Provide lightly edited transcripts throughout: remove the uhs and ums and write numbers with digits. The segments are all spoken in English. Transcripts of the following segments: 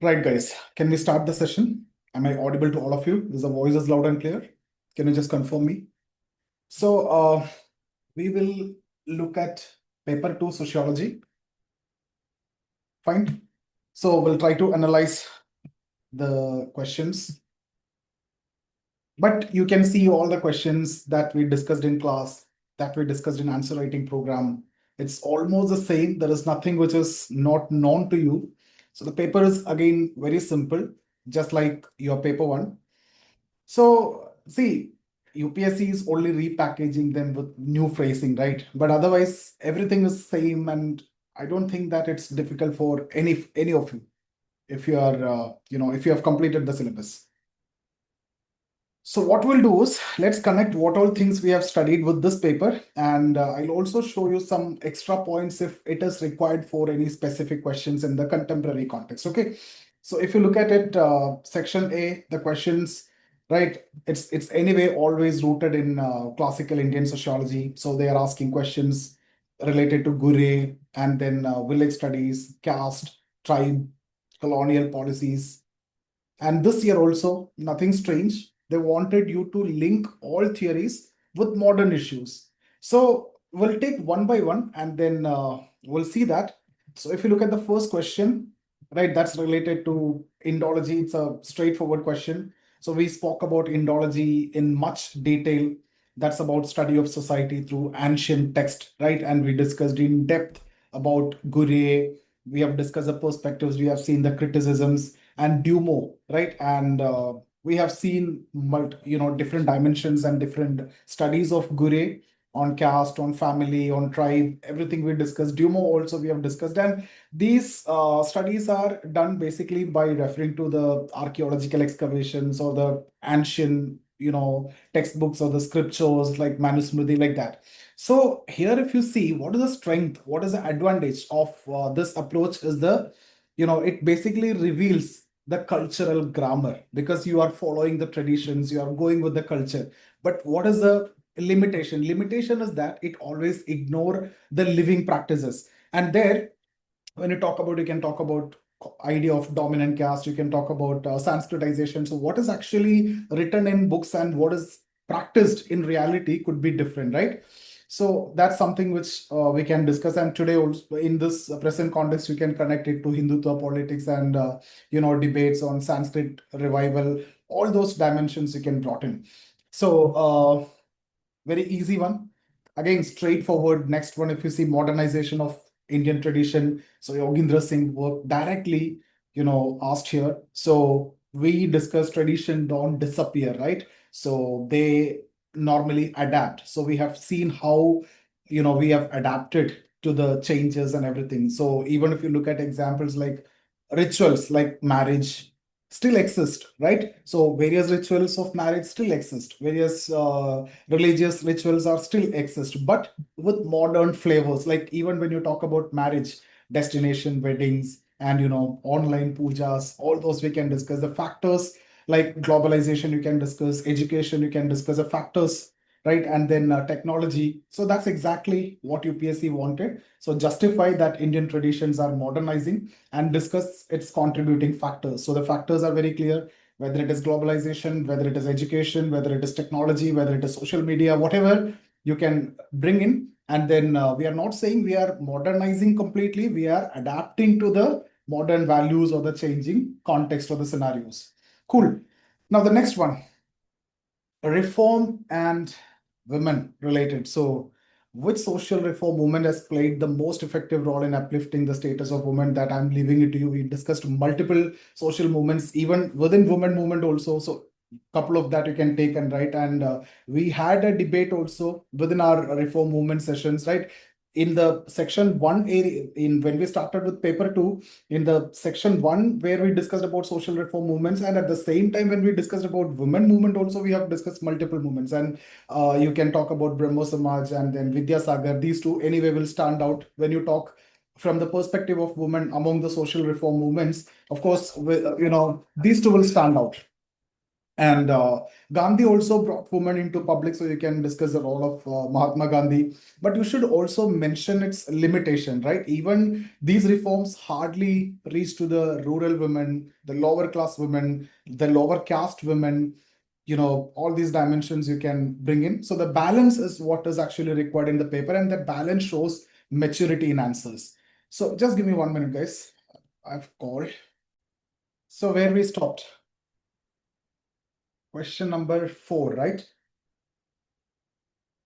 Right, guys, can we start the session? Am I audible to all of you? Is the voice is loud and clear? Can you just confirm me? So, we will look at paper 2 sociology. Fine. So, we'll try to analyze the questions. But you can see all the questions that we discussed in class, that we discussed in answer writing program. It's almost the same. There is nothing which is not known to you. So, the paper is again very simple, just like your paper 1. So, see, UPSC is only repackaging them with new phrasing, right? But otherwise, everything is same, and I don't think that it's difficult for any of you if you are, if you have completed the syllabus. So what we'll do is let's connect what all things we have studied with this paper, and I'll also show you some extra points if it is required for any specific questions in the contemporary context. Okay, so if you look at it, section A, the questions, right? It's anyway always rooted in classical Indian sociology. So they are asking questions related to Ghurye and then village studies, caste, tribe, colonial policies. And this year also, nothing strange. They wanted you to link all theories with modern issues. So we'll take one by one and then we'll see that. So if you look at the first question, right, that's related to Indology. It's a straightforward question. So we spoke about Indology in much detail. That's about study of society through ancient text, right? And we discussed in depth about Ghurye. We have discussed the perspectives. We have seen the criticisms and Dumo, right? And we have seen different dimensions and different studies of Ghurye on caste, on family, on tribe, everything we discussed. Dumo also we have discussed, and these studies are done basically by referring to the archaeological excavations or the ancient, textbooks or the scriptures like Manusmriti, like that. So here, if you see, what is the strength, what is the advantage of this approach is it basically reveals the cultural grammar because you are following the traditions, you are going with the culture. But what is the limitation? Limitation is that it always ignore the living practices. And there, when you can talk about idea of dominant caste, you can talk about Sanskritization. So what is actually written in books and what is practiced in reality could be different, right? So that's something which we can discuss. And today, also in this present context, we can connect it to Hindutva politics and debates on Sanskrit revival. All those dimensions you can brought in. So very easy one. Again, straightforward. Next one, if you see modernization of Indian tradition. So Yogindra Singh work directly, asked here. So we discuss tradition don't disappear, right? So they normally adapt. So we have seen how, we have adapted to the changes and everything. So even if you look at examples like rituals like marriage still exist, right? So various rituals of marriage still exist. Various religious rituals are still exist, but with modern flavors. Like even when you talk about marriage, destination weddings, and online pujas, all those we can discuss. The factors like globalization, you can discuss education, you can discuss the factors, right? And then technology. So that's exactly what UPSC wanted. So justify that Indian traditions are modernizing and discuss its contributing factors. So the factors are very clear, whether it is globalization, whether it is education, whether it is technology, whether it is social media, whatever you can bring in. And then we are not saying we are modernizing completely, we are adapting to the modern values or the changing context or the scenarios. Cool. Now the next one, reform and women related. So which social reform movement has played the most effective role in uplifting the status of women? That I'm leaving it to you. We discussed multiple social movements, even within women movement also. So couple of that you can take and write. And we had a debate also within our reform movement sessions, right? In the section 1 area, in when we started with paper 2, in the section 1 where we discussed about social reform movements, and at the same time when we discussed about women movement also, we have discussed multiple movements. And you can talk about Brahmo Samaj and then Vidyasagar. These two anyway will stand out when you talk from the perspective of women among the social reform movements. Of course, these two will stand out. And Gandhi also brought women into public, so you can discuss the role of Mahatma Gandhi. But you should also mention its limitation, right? Even these reforms hardly reach to the rural women, the lower class women, the lower caste women. All these dimensions you can bring in. So the balance is what is actually required in the paper, and that balance shows maturity in answers. So just give me 1 minute, guys. I've called. So where we stopped? Question number 4, right?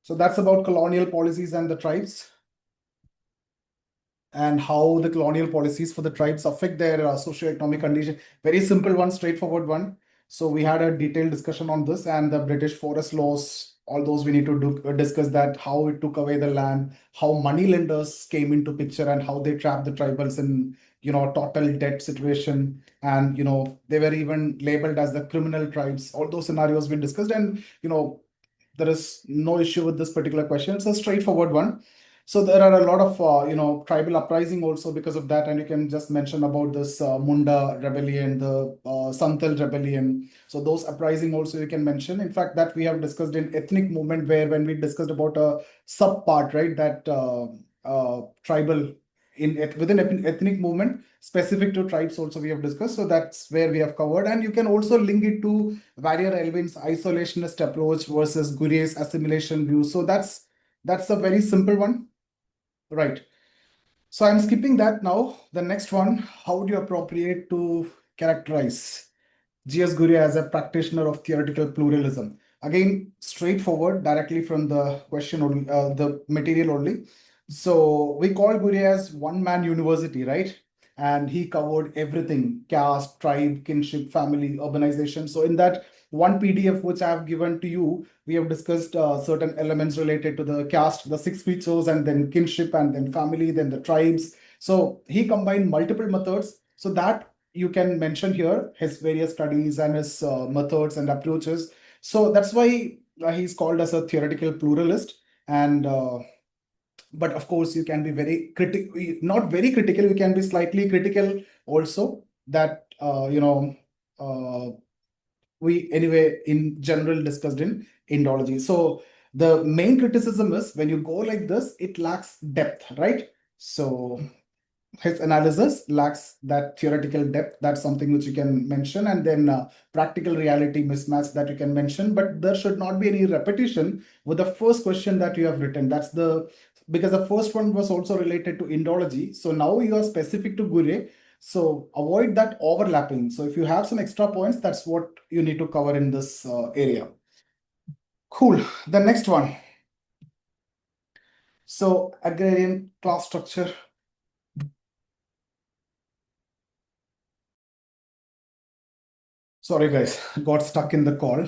So that's about colonial policies and the tribes, and how the colonial policies for the tribes affect their socio-economic condition. Very simple one, straightforward one. So we had a detailed discussion on this, and the British forest laws, all those we need to discuss that, how it took away the land, how money lenders came into picture, and how they trapped the tribals in total debt situation, and they were even labeled as the criminal tribes. All those scenarios we discussed, and there is no issue with this particular question. It's a straightforward one. So there are a lot of tribal uprising also because of that, and you can just mention about this Munda rebellion, the Santal rebellion. So those uprising also you can mention. In fact, that we have discussed in ethnic movement, where when we discussed about a sub part, right, that tribal within ethnic movement specific to tribes also we have discussed. So that's where we have covered, and you can also link it to Warrior Elvin's isolationist approach versus Ghurye's assimilation view. So that's a very simple one. Right. So I'm skipping that now. The next one, how do you appropriate to characterize G.S. Ghurye as a practitioner of theoretical pluralism? Again, straightforward, directly from the question only, the material only. So we call Ghurye as one man university, right? And he covered everything: caste, tribe, kinship, family, urbanization. So in that one PDF which I have given to you, we have discussed certain elements related to the caste, the 6 features, and then kinship, and then family, then the tribes. So he combined multiple methods, so that you can mention here his various studies and his methods and approaches. So that's why he's called as a theoretical pluralist. And but of course, you can be very critical, not very critical, you can be slightly critical also, that we anyway in general discussed in Indology. So the main criticism is when you go like this, it lacks depth, right? So his analysis lacks that theoretical depth. That's something which you can mention. And then practical reality mismatch, that you can mention. But there should not be any repetition with the first question that you have written. That's the because the first one was also related to Indology. So now you are specific to Ghurye. So avoid that overlapping. So if you have some extra points, that's what you need to cover in this area. Cool. The next one. So agrarian class structure. Sorry, guys, got stuck in the call.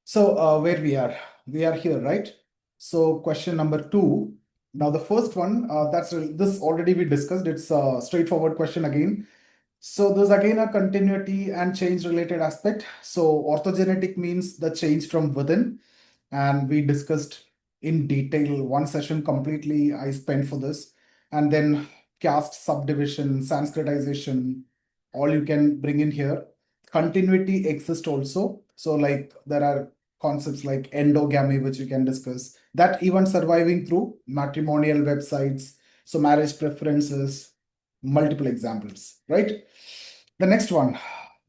So where we are here, right? So question number 2. Now the first one, this already we discussed. It's a straightforward question again. So there's again a continuity and change related aspect. So orthogenetic means the change from within, and we discussed in detail one session completely I spent for this. And then caste subdivision, Sanskritization, all you can bring in here. Continuity exists also. So like there are concepts like endogamy, which you can discuss, that even surviving through matrimonial websites, so marriage preferences, multiple examples, right? The next one,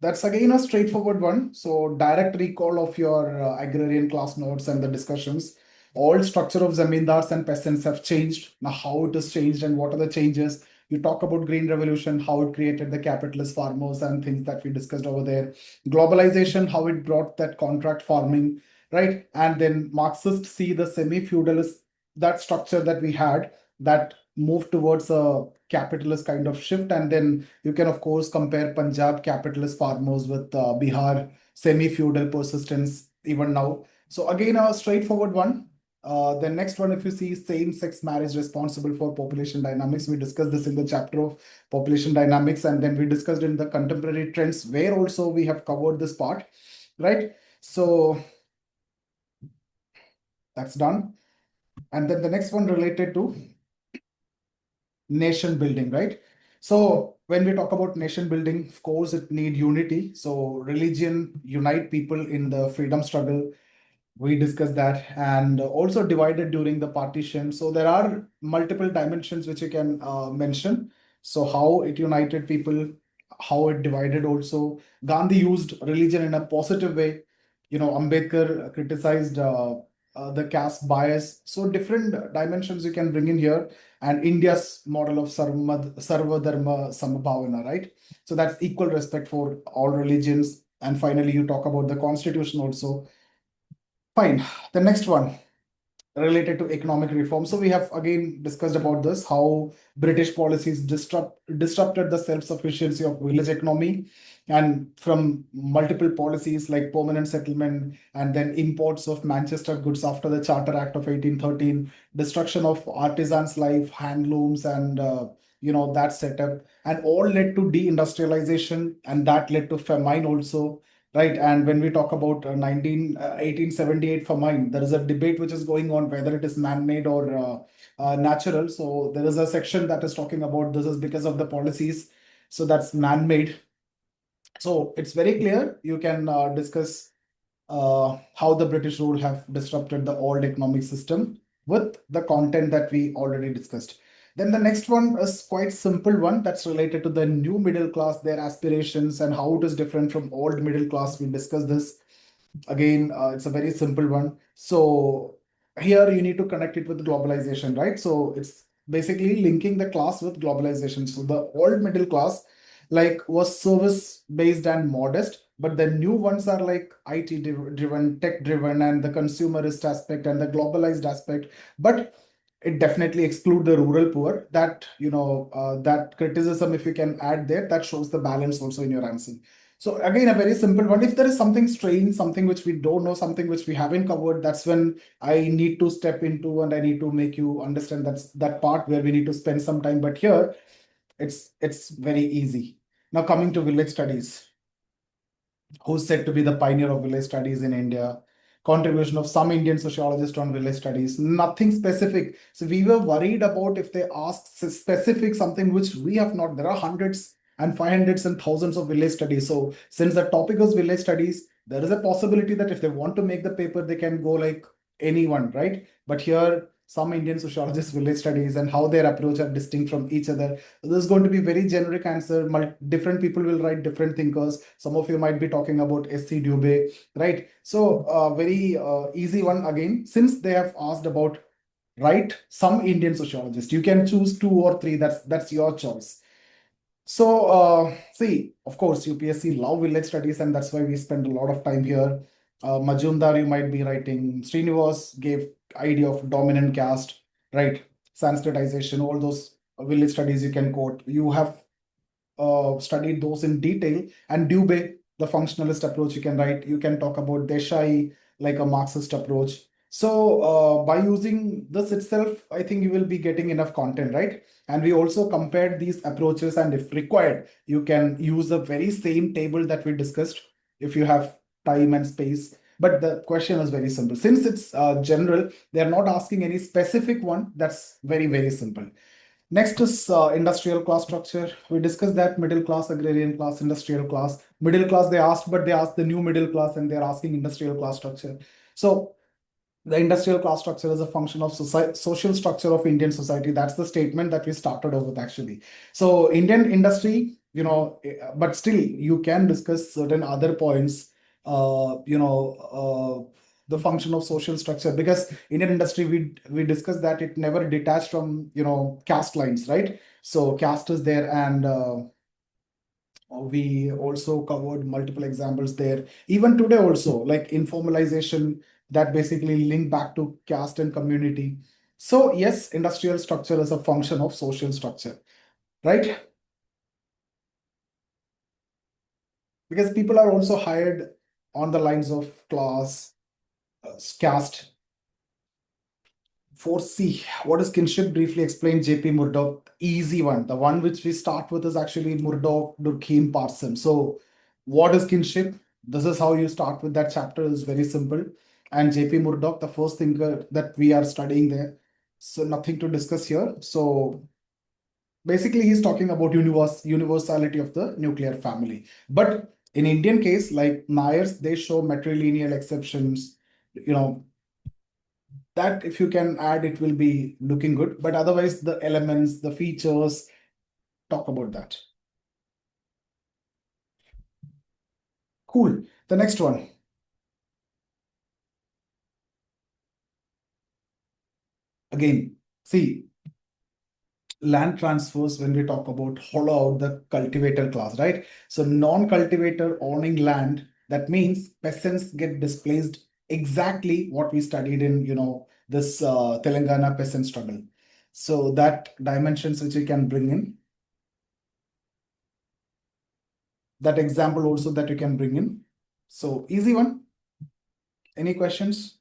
that's again a straightforward one. So direct recall of your agrarian class notes and the discussions. All structure of zamindars and peasants have changed. Now, how it has changed and what are the changes? You talk about green revolution, how it created the capitalist farmers and things that we discussed over there. Globalization, how it brought that contract farming, right? And then Marxists see the semi-feudalist, that structure that we had, that moved towards a capitalist kind of shift. And then you can, of course, compare Punjab capitalist farmers with Bihar semi-feudal persistence even now. So again, a straightforward one. The next one, if you see same-sex marriage responsible for population dynamics, we discussed this in the chapter of population dynamics, and then we discussed in the contemporary trends, where also we have covered this part, right? So that's done. And then the next one related to nation building, right? So when we talk about nation building, of course, it need unity. So religion unite people in the freedom struggle. We discussed that, and also divided during the partition. So there are multiple dimensions which you can mention. So how it united people, how it divided also. Gandhi used religion in a positive way. Ambedkar criticized the caste bias. So different dimensions you can bring in here. And India's model of Sarva Dharma Samabhavana, right? So that's equal respect for all religions. And finally, you talk about the constitution also. Fine. The next one related to economic reform. So we have again discussed about this, how British policies disrupted the self-sufficiency of village economy, and from multiple policies like permanent settlement and then imports of Manchester goods after the Charter Act of 1813, destruction of artisans' life, handlooms, and that setup, and all led to deindustrialization, and that led to famine also. Right, and when we talk about 1878 famine, there is a debate which is going on whether it is man-made or natural. So there is a section that is talking about this is because of the policies. So that's man-made. So it's very clear. You can discuss how the British rule have disrupted the old economic system with the content that we already discussed. Then the next one is quite simple one that's related to the new middle class, their aspirations, and how it is different from old middle class. We discussed this. Again, it's a very simple one. So here you need to connect it with globalization, right? So it's basically linking the class with globalization. So the old middle class like was service based and modest, but the new ones are like IT driven, tech driven, and the consumerist aspect and the globalized aspect. But it definitely exclude the rural poor. That that criticism, if you can add there, that shows the balance also in your answer. So again, a very simple one. If there is something strange, something which we don't know, something which we haven't covered, that's when I need to step into and I need to make you understand that's that part where we need to spend some time. But here, it's very easy. Now coming to village studies, who's said to be the pioneer of village studies in India. Contribution of some Indian sociologists on village studies. Nothing specific. So we were worried about if they ask specific something which we have not. There are hundreds and 500s and thousands of village studies. So since the topic is village studies, there is a possibility that if they want to make the paper, they can go like anyone, right? But here, some Indian sociologists village studies and how their approach are distinct from each other. This is going to be very generic answer. Different people will write different thinkers. Some of you might be talking about S.C. Dubé, right? So very easy one again. Since they have asked about write some Indian sociologist, you can choose two or three. That's your choice. So see, of course, UPSC love village studies, and that's why we spend a lot of time here. Majumdar, you might be writing. Srinivas gave idea of dominant caste, right? Sanskritization, all those village studies you can quote. You have studied those in detail. And Dubé, the functionalist approach you can write. You can talk about Desai, like a Marxist approach. So by using this itself, I think you will be getting enough content, right? And we also compared these approaches, and if required, you can use the very same table that we discussed if you have time and space. But the question is very simple. Since it's general, they are not asking any specific one. That's very, very simple. Next is industrial class structure. We discussed that middle class, agrarian class, industrial class. Middle class they asked, but they asked the new middle class and they're asking industrial class structure. So the industrial class structure is a function of social structure of Indian society. That's the statement that we started off with actually. So Indian industry, but still you can discuss certain other points, the function of social structure, because Indian industry, we discussed that it never detached from, caste lines, right? So caste is there, and we also covered multiple examples there. Even today also, like informalization, that basically link back to caste and community. So yes, industrial structure is a function of social structure, right? Because people are also hired on the lines of class, caste. For C, what is kinship? Briefly explain. JP Murdoch, easy one. The one which we start with is actually Murdoch, Durkheim, Parson. So, what is kinship? This is how you start with that chapter. Is very simple. And JP Murdoch, the first thinker that we are studying there. So nothing to discuss here. So Basically, he's talking about universality of the nuclear family. But in Indian case, like Nayars, they show matrilineal exceptions. You know, that if you can add, it will be looking good. But otherwise, the elements, the features, talk about that. Cool. The next one. Again, see, land transfers when we talk about hollow out the cultivator class, right? So non-cultivator owning land, that means peasants get displaced, exactly what we studied in, this Telangana peasant struggle. So that dimensions which we can bring in, that example also that you can bring in. So easy one. Any questions?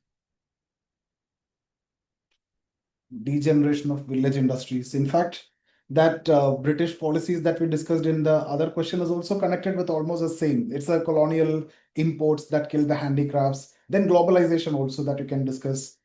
Degeneration of village industries. In fact, that British policies that we discussed in the other question is also connected with almost the same. It's a colonial imports that kill the handicrafts. Then globalization also that you can discuss.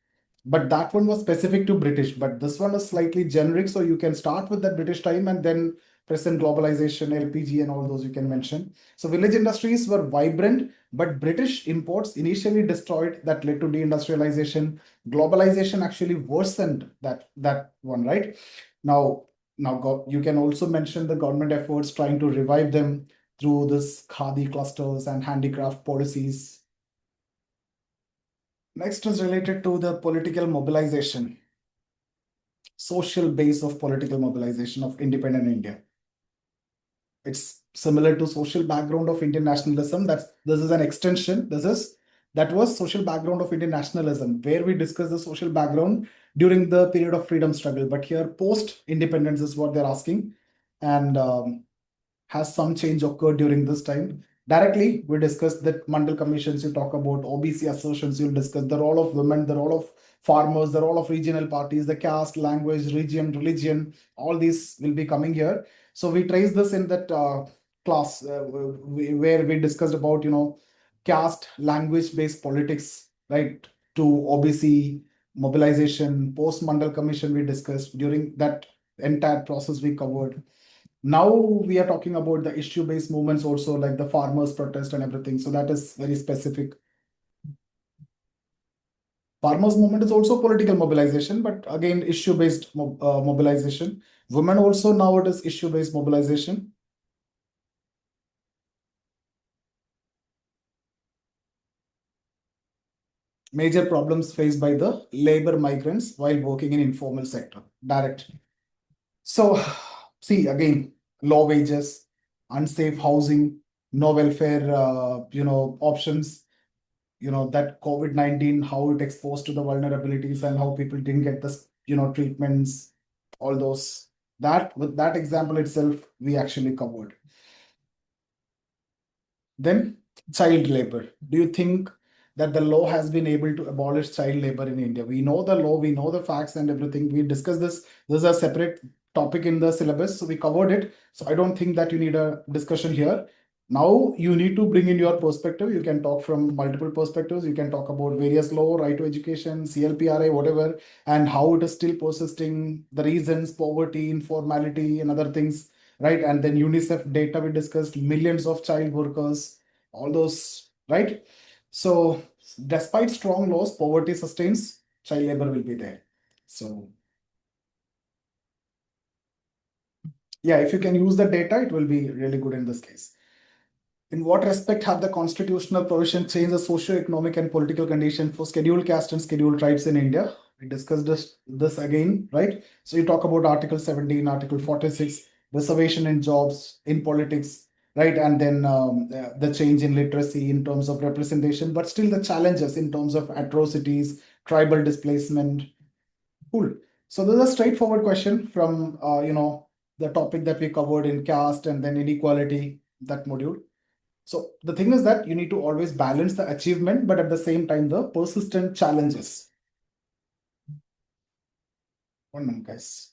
But that one was specific to British, but this one is slightly generic. So you can start with that British time and then present globalization, LPG, and all those you can mention. So village industries were vibrant, but British imports initially destroyed, that led to deindustrialization. Globalization actually worsened that one, right? Now you can also mention the government efforts trying to revive them through this khadi clusters and handicraft policies. Next is related to the political mobilization, social base of political mobilization of independent India. It's similar to social background of Indian nationalism. This is an extension. That was social background of Indian nationalism, where we discuss the social background during the period of freedom struggle. But here, post independence is what they're asking, and has some change occurred during this time? Directly, we discussed that Mandal commissions, you talk about OBC assertions, you'll discuss the role of women, the role of farmers, the role of regional parties, the caste, language, region, religion, all these will be coming here. So we trace this in that class where we discussed about, caste, language-based politics, right, to OBC mobilization, post-Mandal commission we discussed. During that entire process we covered. Now we are talking about the issue-based movements also, like the farmers protest and everything. So that is very specific. Farmers movement is also political mobilization, but again, issue-based mobilization. Women also now it is issue-based mobilization. Major problems faced by the labor migrants while working in informal sector. Direct. So see again, low wages, unsafe housing, no welfare, options, that COVID-19, how it exposed to the vulnerabilities and how people didn't get this, treatments, all those. That with that example itself, we actually covered. Then child labor. Do you think that the law has been able to abolish child labor in India? We know the law, we know the facts and everything. We discussed this. This is a separate topic in the syllabus, so we covered it. So I don't think that you need a discussion here. Now you need to bring in your perspective. You can talk from multiple perspectives. You can talk about various law, right to education, CLPRA, whatever, and how it is still persisting, the reasons, poverty, informality, and other things, right? And then UNICEF data we discussed, millions of child workers, all those, right? So despite strong laws, poverty sustains, child labor will be there. So yeah, if you can use the data, it will be really good in this case. In what respect have the constitutional provision changed the socio-economic and political condition for scheduled caste and scheduled tribes in India? We discussed this again, right? So you talk about Article 17, Article 46, reservation in jobs, in politics, right? And then the change in literacy in terms of representation, but still the challenges in terms of atrocities, tribal displacement. Cool. So this is a straightforward question from, the topic that we covered in caste and then inequality, that module. So the thing is that you need to always balance the achievement, but at the same time, the persistent challenges. One minute, guys.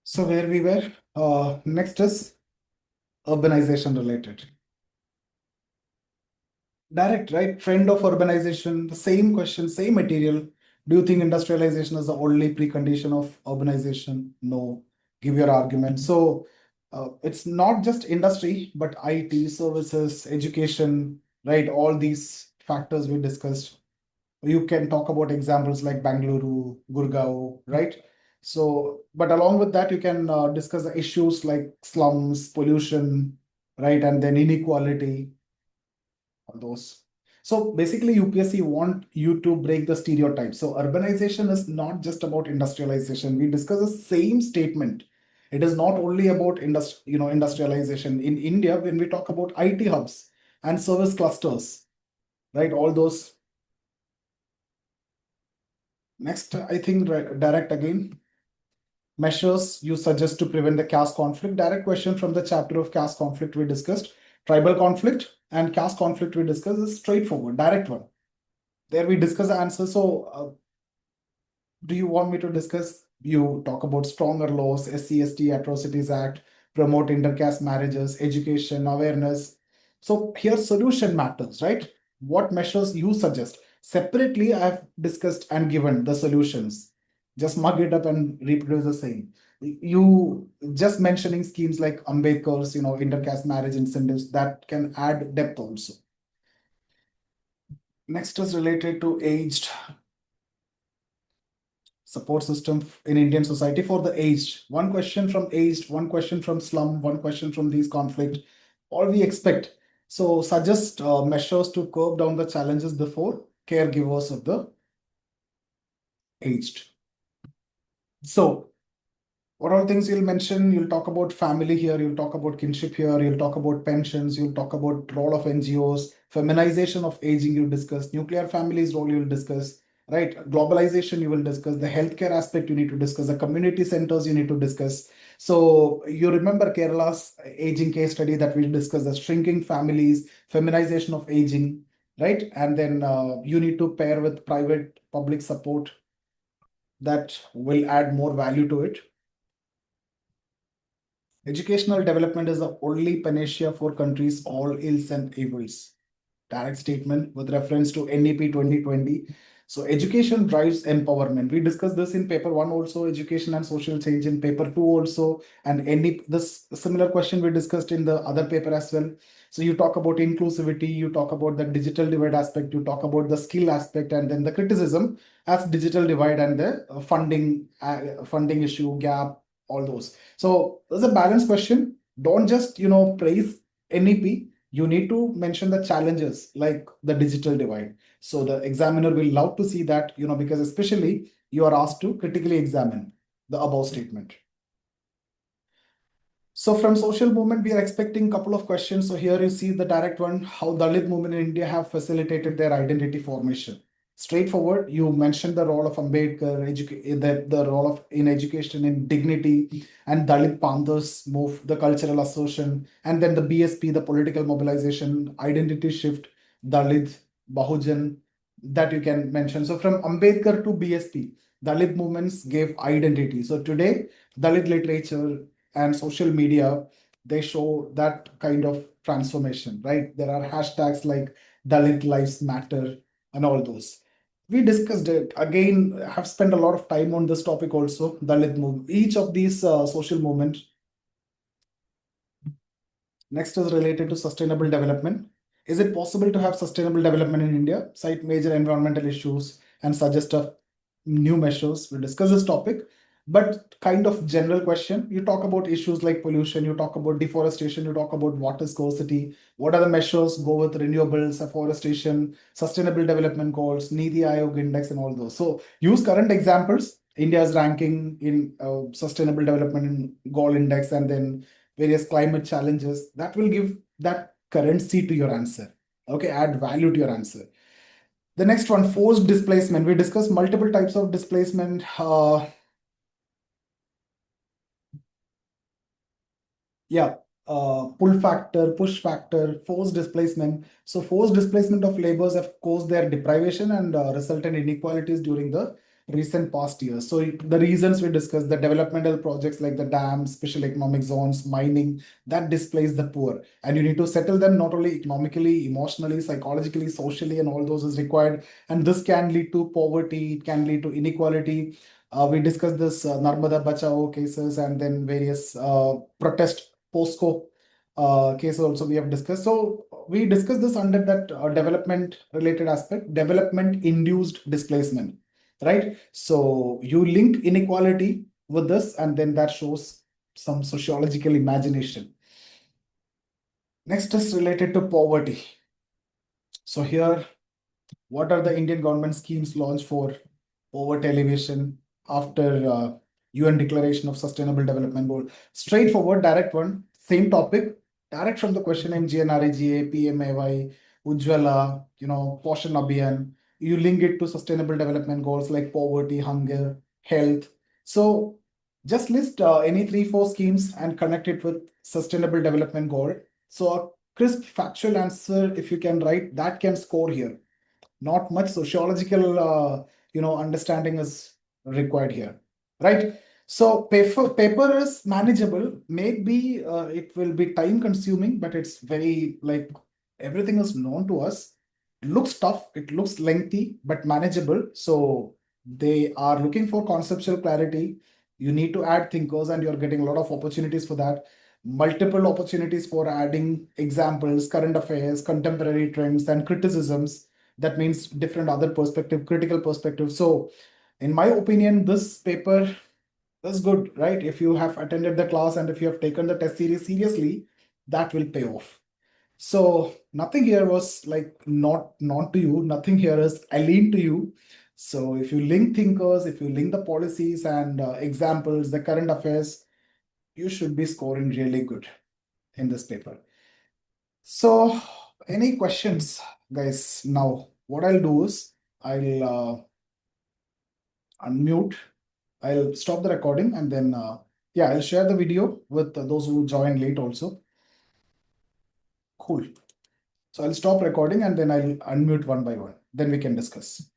So where we were, next is urbanization related. Direct, right? Trend of urbanization, the same question, same material. Do you think industrialization is the only precondition of urbanization? No. Give your argument. So it's not just industry, but IT, services, education, right? All these factors we discussed. You can talk about examples like Bangalore, Gurgaon, right? So, but along with that, you can discuss the issues like slums, pollution, right? And then inequality, all those. So basically, UPSC want you to break the stereotypes. So urbanization is not just about industrialization. We discuss the same statement. It is not only about industrialization. In India, when we talk about IT hubs and service clusters, right? All those. Next, I think direct again. Measures you suggest to prevent the caste conflict. Direct question from the chapter of caste conflict we discussed. Tribal conflict and caste conflict we discussed is straightforward, direct one. There we discuss the answer. So, do you want me to discuss? You talk about stronger laws, SC/ST Atrocities Act, promote intercaste marriages, education, awareness. So here solution matters, right? What measures you suggest? Separately, I've discussed and given the solutions. Just mug it up and reproduce the same. You just mentioning schemes like Ambedkar's, intercaste marriage incentives that can add depth also. Next is related to aged support system in Indian society for the aged. One question from aged, one question from slum, one question from these conflict. All we expect. So suggest measures to curb down the challenges before caregivers of the aged. So what all things you'll mention? You'll talk about family here, you'll talk about kinship here, you'll talk about pensions, you'll talk about role of NGOs, feminization of aging you'll discuss, nuclear families role you'll discuss, right? Globalization you will discuss, the healthcare aspect you need to discuss, the community centers you need to discuss. So you remember Kerala's aging case study that we discussed, the shrinking families, feminization of aging, right? And then you need to pair with private public support that will add more value to it. Educational development is the only panacea for countries' all ills and evils. Direct statement with reference to NEP 2020. So education drives empowerment. We discussed this in paper one also, education and social change in paper two also, and NEP, this similar question we discussed in the other paper as well. So you talk about inclusivity, you talk about the digital divide aspect, you talk about the skill aspect, and then the criticism as digital divide and the funding issue gap, all those. So there's a balanced question. Don't just praise NEP. You need to mention the challenges like the digital divide. So the examiner will love to see that, because especially you are asked to critically examine the above statement. So from social movement, we are expecting a couple of questions. So here you see the direct one, how Dalit movement in India have facilitated their identity formation. Straightforward, you mentioned the role of Ambedkar, the role of in education, in dignity, and Dalit Panthers move, the cultural assertion, and then the BSP, the political mobilization, identity shift, Dalit, Bahujan, that you can mention. So from Ambedkar to BSP, Dalit movements gave identity. So today, Dalit literature and social media, they show that kind of transformation, right? There are hashtags like Dalit Lives Matter and all those. We discussed it again. Have spent a lot of time on this topic also. Dalit movement, each of these social movements. Next is related to sustainable development. Is it possible to have sustainable development in India? Cite major environmental issues and suggest new measures. We'll discuss this topic, but kind of general question. You talk about issues like pollution, you talk about deforestation, you talk about water scarcity. What are the measures? Go with renewables, afforestation, sustainable development goals, Niti Aayog index, and all those. So use current examples. India's ranking in sustainable development goal index, and then various climate challenges. That will give that currency to your answer. Okay, add value to your answer. The next one, forced displacement. We discussed multiple types of displacement. Pull factor, push factor, forced displacement. So forced displacement of laborers have caused their deprivation and resultant inequalities during the recent past years. So the reasons we discussed, the developmental projects like the dams, special economic zones, mining, that displace the poor. And you need to settle them not only economically, emotionally, psychologically, socially, and all those is required. And this can lead to poverty, it can lead to inequality. We discussed this Narmada Bachao cases and then various protest POSCO case also we have discussed. So we discussed this under that development related aspect, development induced displacement, right? So you link inequality with this, and then that shows some sociological imagination. Next is related to poverty. So here, what are the Indian government schemes launched for poverty alleviation after UN Declaration of Sustainable Development Goal? Straightforward, direct one, same topic, direct from the question MGNREGA, PMAY, Ujjwala, Poshan Abhiyan. You link it to sustainable development goals like poverty, hunger, health. So just list any 3, 4 schemes and connect it with sustainable development goal. So a crisp factual answer, if you can write, that can score here. Not much sociological understanding is required here, right? So paper is manageable. Maybe it will be time consuming, but it's very, like, everything is known to us. It looks tough, it looks lengthy, but manageable. So they are looking for conceptual clarity. You need to add thinkers, and you're getting a lot of opportunities for that. Multiple opportunities for adding examples, current affairs, contemporary trends, and criticisms. That means different other perspective, critical perspective. So in my opinion, this paper is good, right? If you have attended the class and if you have taken the test series seriously, that will pay off. So nothing here was like not to you, nothing here is alien to you. So if you link thinkers, if you link the policies and examples, the current affairs, you should be scoring really good in this paper. So any questions, guys? Now what I'll do is I'll unmute, I'll stop the recording, and then yeah, I'll share the video with those who join late also. Cool. So I'll stop recording and then I'll unmute one by one. Then we can discuss.